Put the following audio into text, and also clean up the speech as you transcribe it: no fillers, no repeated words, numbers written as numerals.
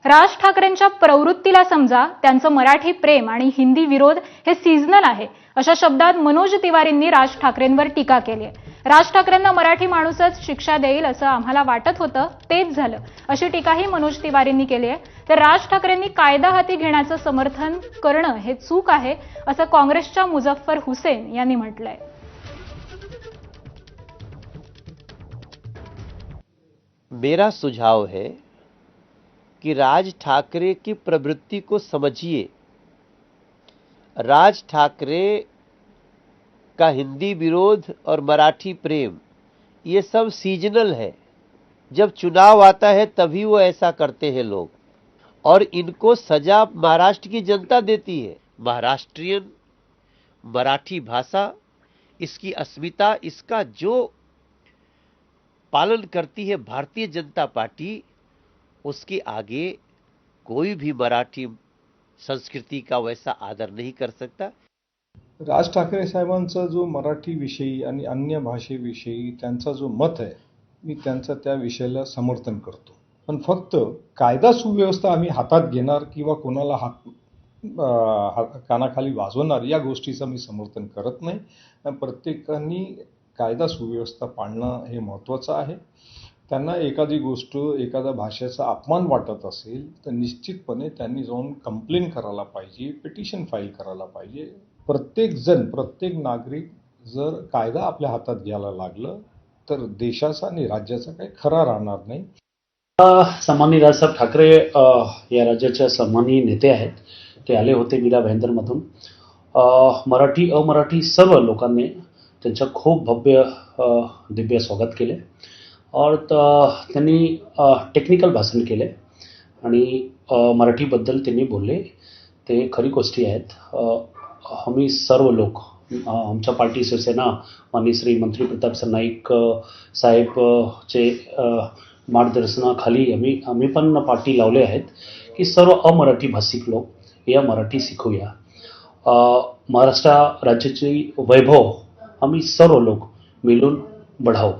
राज ठाकरेंच्या प्रवृत्तीला समजा, त्यांचं मराठी प्रेम आणि हिंदी विरोध हे सीझनल आहे, अशा शब्दात मनोज तिवारींनी राज ठाकरेंवर टीका केली आहे. राज ठाकरेंना मराठी माणूसच शिक्षा देईल असं आम्हाला वाटत होतं, तेच झालं, अशी टीकाही मनोज तिवारींनी केली आहे. तर राज ठाकरेंनी कायदा हाती घेण्याचं समर्थन करणं हे चूक आहे, असं काँग्रेसच्या मुझफ्फर हुसेन यांनी म्हटलंय. मेरा सुझाव है कि राज ठाकरे की प्रवृत्ति को समझिए. राज ठाकरे का हिंदी विरोध और मराठी प्रेम ये सब सीजनल है. जब चुनाव आता है तभी वो ऐसा करते हैं लोग, और इनको सजा महाराष्ट्र की जनता देती है. महाराष्ट्रियन, मराठी भाषा, इसकी अस्मिता, इसका जो पालन करती है भारतीय जनता पार्टी, उसके आगे कोई भी मराठी संस्कृति का वैसा आदर नहीं कर सकता. राज ठाकरे साहेबांचा जो मराठी विषयी आणि अन्य भाषेविषयी त्यांचा जो मत आहे, मी त्यांचा त्या विषयाला समर्थन करतो. पण फक्त कायदा सुव्यवस्था आम्ही हातात घेणार किंवा कोणाला कानाखाली वाजवणार या गोष्टीचं मी समर्थन करत नाही. प्रत्येकाने कायदा सुव्यवस्था पाळणं हे महत्त्वाचं आहे. त्यांना एखादी गोष्ट, एखाद्या भाषेचा अपमान वाटत असेल तर निश्चितपणे त्यांनी जाऊन कंप्लेंट करायला पाहिजे, पिटिशन फाईल करायला पाहिजे. प्रत्येक नागरिक जर कायदा आपल्या हातात घ्यायला लागलं तर देशाचा आणि राज्याचा काही खरा राहणार नाही. सन्माननीय राजसाहेब ठाकरे या राज्याच्या सन्माननीय नेते आहेत. ते आले होते मीरा भाईंदरमधून. मराठी अमराठी सर्व लोकांनी त्यांचं खूप भव्य दिव्य स्वागत केले और त्यांनी टेक्निकल भाषण केले आणि मराठीबद्दल त्यांनी बोलले. ते खरी गोष्टी आहेत. आम्ही सर्व लोक, आमच्या पार्टी शिवसेना माननीय श्री मंत्री प्रताप सरनाईक साहेबचे मार्गदर्शनाखाली आम्ही पण पार्टी लावले आहेत की सर्व अमराठी भाषिक लोक या मराठी शिकूया. महाराष्ट्र राज्याची वैभव आम्ही सर्व लोक मिळून बढावू.